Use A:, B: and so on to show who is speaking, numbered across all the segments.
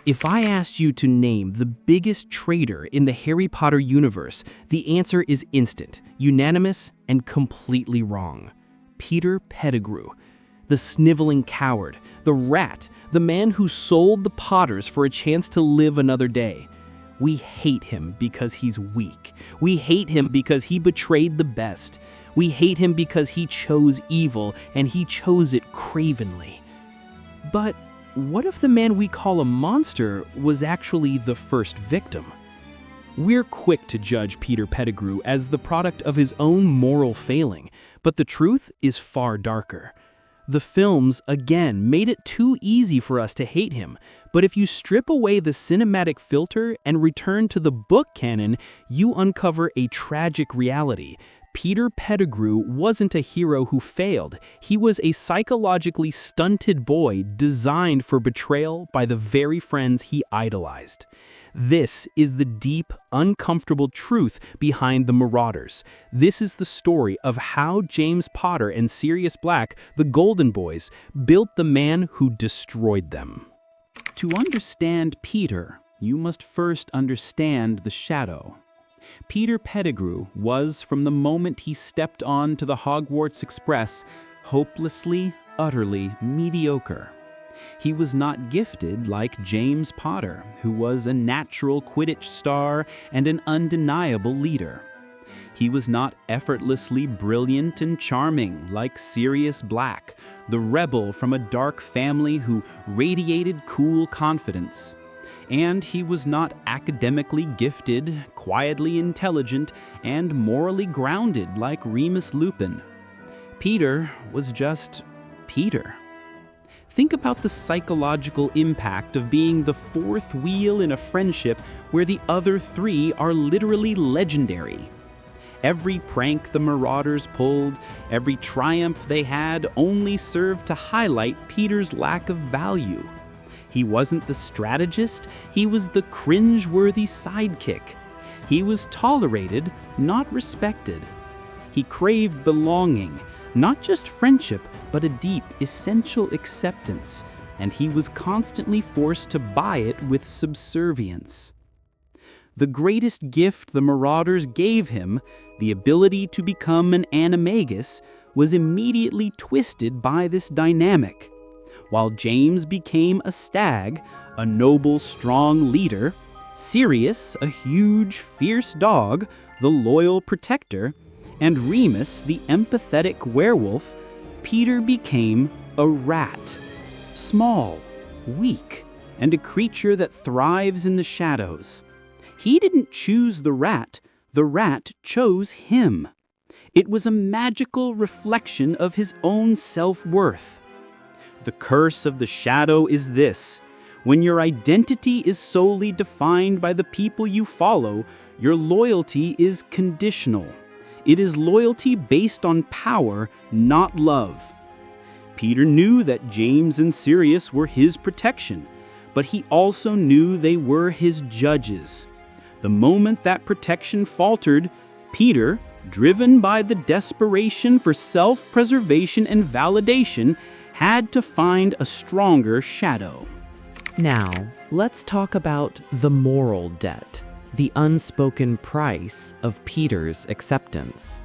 A: If I asked you to name the biggest traitor in the Harry Potter universe, the answer is instant, unanimous, and completely wrong. Peter Pettigrew. The sniveling coward, the rat, the man who sold the Potters for a chance to live another day. We hate him because he's weak. We hate him because he betrayed the best. We hate him because he chose evil, and he chose it cravenly. But what if the man we call a monster was actually the first victim? We're quick to judge Peter Pettigrew as the product of his own moral failing, but the truth is far darker. The films, again, made it too easy for us to hate him, but if you strip away the cinematic filter and return to the book canon, you uncover a tragic reality. Peter Pettigrew wasn't a hero who failed. He was a psychologically stunted boy designed for betrayal by the very friends he idolized. This is the deep, uncomfortable truth behind the Marauders. This is the story of how James Potter and Sirius Black, the Golden Boys, built the man who destroyed them.
B: To understand Peter, you must first understand the shadow. Peter Pettigrew was, from the moment he stepped on to the Hogwarts Express, hopelessly, utterly mediocre. He was not gifted like James Potter, who was a natural Quidditch star and an undeniable leader. He was not effortlessly brilliant and charming like Sirius Black, the rebel from a dark family who radiated cool confidence. And he was not academically gifted, quietly intelligent, and morally grounded like Remus Lupin. Peter was just Peter. Think about the psychological impact of being the fourth wheel in a friendship where the other three are literally legendary. Every prank the Marauders pulled, every triumph they had only served to highlight Peter's lack of value. He wasn't the strategist, he was the cringe-worthy sidekick. He was tolerated, not respected. He craved belonging, not just friendship, but a deep, essential acceptance, and he was constantly forced to buy it with subservience. The greatest gift the Marauders gave him, the ability to become an animagus, was immediately twisted by this dynamic. While James became a stag, a noble, strong leader, Sirius, a huge, fierce dog, the loyal protector, and Remus, the empathetic werewolf, Peter became a rat. Small, weak, and a creature that thrives in the shadows. He didn't choose the rat chose him. It was a magical reflection of his own self-worth. The curse of the shadow is this: when your identity is solely defined by the people you follow, your loyalty is conditional. It is loyalty based on power, not love. Peter knew that James and Sirius were his protection, but he also knew they were his judges. The moment that protection faltered, Peter, driven by the desperation for self-preservation and validation, had to find a stronger shadow.
C: Now, let's talk about the moral debt, the unspoken price of Peter's acceptance.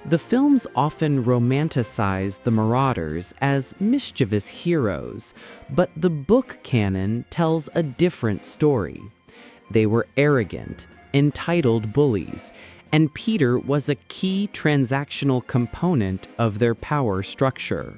C: The films often romanticize the Marauders as mischievous heroes, but the book canon tells a different story. They were arrogant, entitled bullies, and Peter was a key transactional component of their power structure.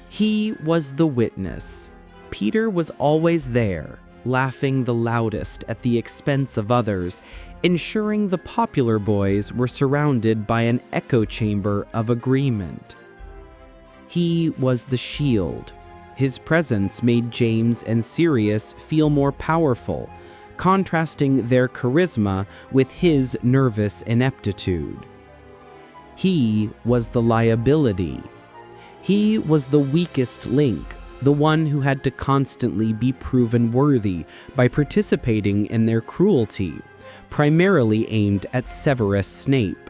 C: He was the witness. Peter was always there, laughing the loudest at the expense of others, ensuring the popular boys were surrounded by an echo chamber of agreement. He was the shield. His presence made James and Sirius feel more powerful, contrasting their charisma with his nervous ineptitude. He was the liability. He was the weakest link, the one who had to constantly be proven worthy by participating in their cruelty, primarily aimed at Severus Snape.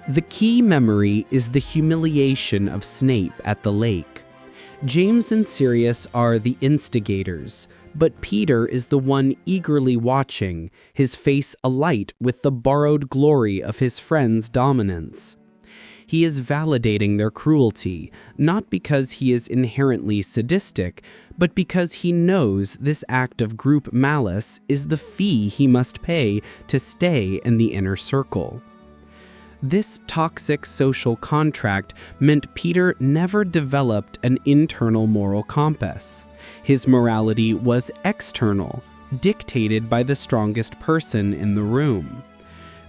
C: The key memory is the humiliation of Snape at the lake. James and Sirius are the instigators, but Peter is the one eagerly watching, his face alight with the borrowed glory of his friend's dominance. He is validating their cruelty, not because he is inherently sadistic, but because he knows this act of group malice is the fee he must pay to stay in the inner circle. This toxic social contract meant Peter never developed an internal moral compass. His morality was external, dictated by the strongest person in the room.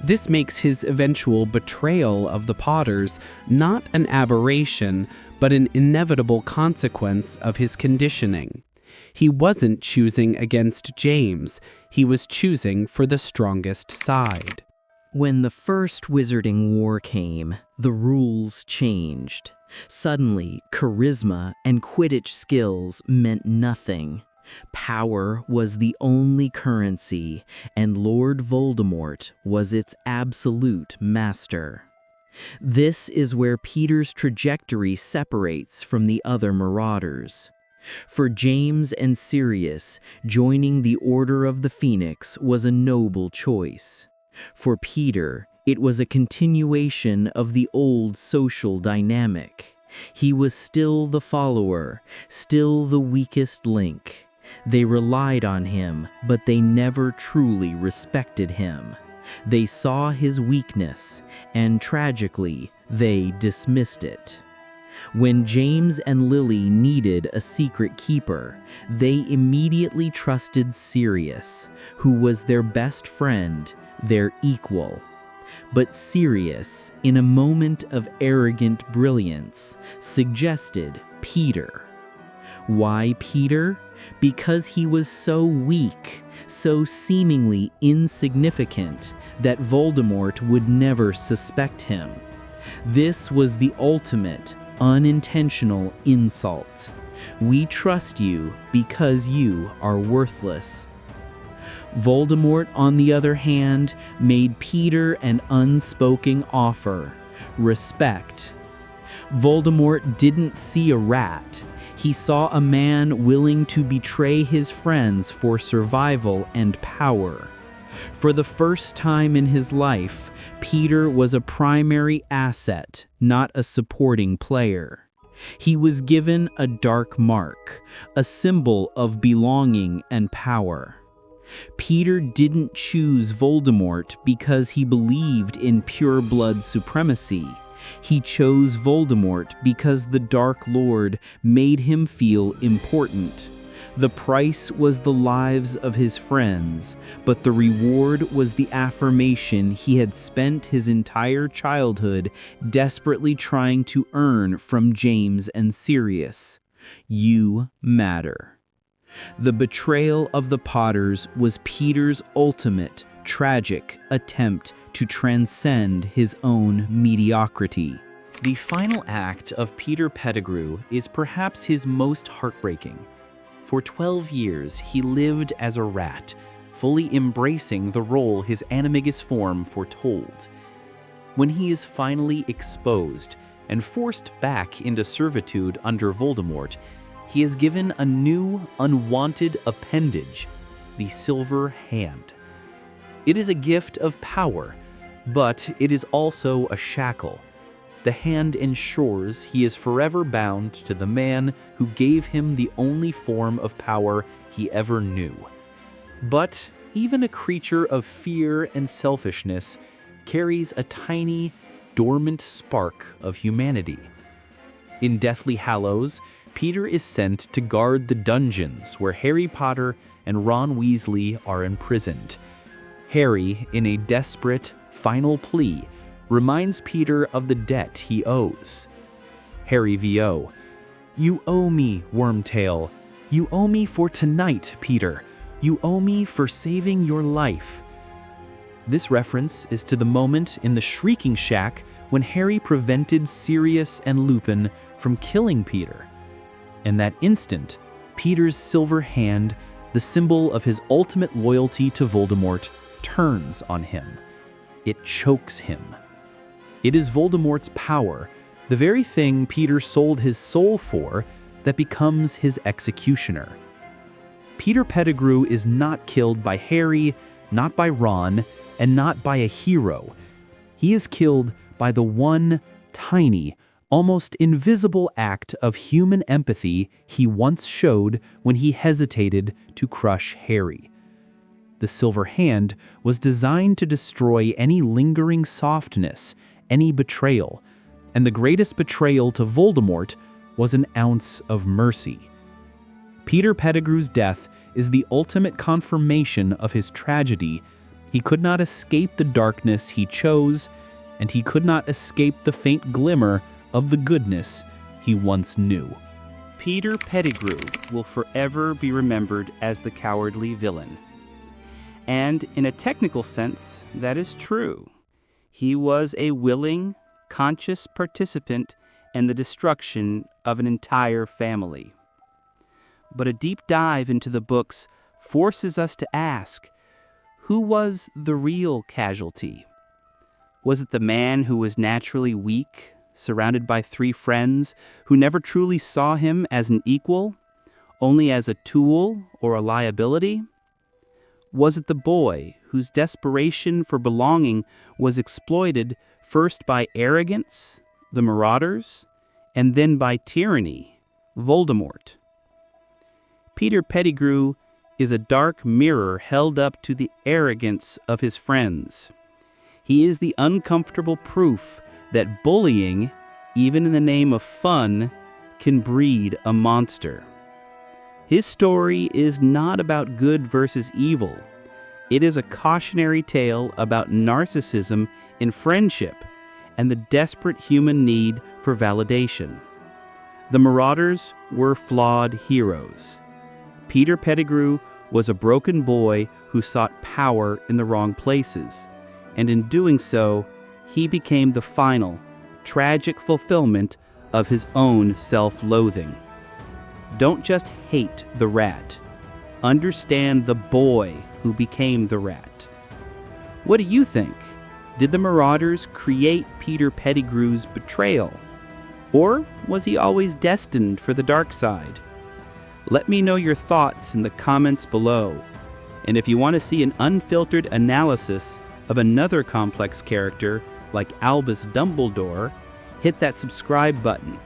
C: This makes his eventual betrayal of the Potters not an aberration, but an inevitable consequence of his conditioning. He wasn't choosing against James, he was choosing for the strongest side.
A: When the first Wizarding War came, the rules changed. Suddenly, charisma and Quidditch skills meant nothing. Power was the only currency, and Lord Voldemort was its absolute master. This is where Peter's trajectory separates from the other Marauders. For James and Sirius, joining the Order of the Phoenix was a noble choice. For Peter, it was a continuation of the old social dynamic. He was still the follower, still the weakest link. They relied on him, but they never truly respected him. They saw his weakness, and tragically, they dismissed it. When James and Lily needed a secret keeper, they immediately trusted Sirius, who was their best friend, their equal. But Sirius, in a moment of arrogant brilliance, suggested Peter. Why Peter? Because he was so weak, so seemingly insignificant, that Voldemort would never suspect him. This was the ultimate, unintentional insult. We trust you because you are worthless. Voldemort, on the other hand, made Peter an unspoken offer: respect. Voldemort didn't see a rat. He saw a man willing to betray his friends for survival and power. For the first time in his life, Peter was a primary asset, not a supporting player. He was given a dark mark, a symbol of belonging and power. Peter didn't choose Voldemort because he believed in pure blood supremacy. He chose Voldemort because the Dark Lord made him feel important. The price was the lives of his friends, but the reward was the affirmation he had spent his entire childhood desperately trying to earn from James and Sirius. You matter. The betrayal of the Potters was Peter's ultimate, tragic attempt to transcend his own mediocrity.
B: The final act of Peter Pettigrew is perhaps his most heartbreaking. For 12 years, he lived as a rat, fully embracing the role his animagus form foretold. When he is finally exposed and forced back into servitude under Voldemort, he is given a new, unwanted appendage, the Silver Hand. It is a gift of power, but it is also a shackle. The hand ensures he is forever bound to the man who gave him the only form of power he ever knew. But even a creature of fear and selfishness carries a tiny, dormant spark of humanity. In Deathly Hallows, Peter is sent to guard the dungeons where Harry Potter and Ron Weasley are imprisoned. Harry, in a desperate, final plea, reminds Peter of the debt he owes. Harry VO, "You owe me, Wormtail. You owe me for tonight, Peter. You owe me for saving your life." This reference is to the moment in the Shrieking Shack when Harry prevented Sirius and Lupin from killing Peter. In that instant, Peter's silver hand, the symbol of his ultimate loyalty to Voldemort, turns on him. It chokes him. It is Voldemort's power, the very thing Peter sold his soul for, that becomes his executioner. Peter Pettigrew is not killed by Harry, not by Ron, and not by a hero. He is killed by the one tiny, almost invisible act of human empathy he once showed when he hesitated to crush Harry. The silver hand was designed to destroy any lingering softness, any betrayal, and the greatest betrayal to Voldemort was an ounce of mercy. Peter Pettigrew's death is the ultimate confirmation of his tragedy. He could not escape the darkness he chose, and he could not escape the faint glimmer of the goodness he once knew.
D: Peter Pettigrew will forever be remembered as the cowardly villain. And in a technical sense, that is true. He was a willing, conscious participant in the destruction of an entire family. But a deep dive into the books forces us to ask, who was the real casualty? Was it the man who was naturally weak, surrounded by 3 friends who never truly saw him as an equal, only as a tool or a liability? Was it the boy whose desperation for belonging was exploited first by arrogance, the Marauders, and then by tyranny, Voldemort? Peter Pettigrew is a dark mirror held up to the arrogance of his friends. He is the uncomfortable proof that bullying, even in the name of fun, can breed a monster. His story is not about good versus evil. It is a cautionary tale about narcissism in friendship and the desperate human need for validation. The Marauders were flawed heroes. Peter Pettigrew was a broken boy who sought power in the wrong places, and in doing so, he became the final, tragic fulfillment of his own self-loathing. Don't just hate the rat. Understand the boy who became the rat. What do you think? Did the Marauders create Peter Pettigrew's betrayal? Or was he always destined for the dark side? Let me know your thoughts in the comments below. And if you want to see an unfiltered analysis of another complex character like Albus Dumbledore, hit that subscribe button.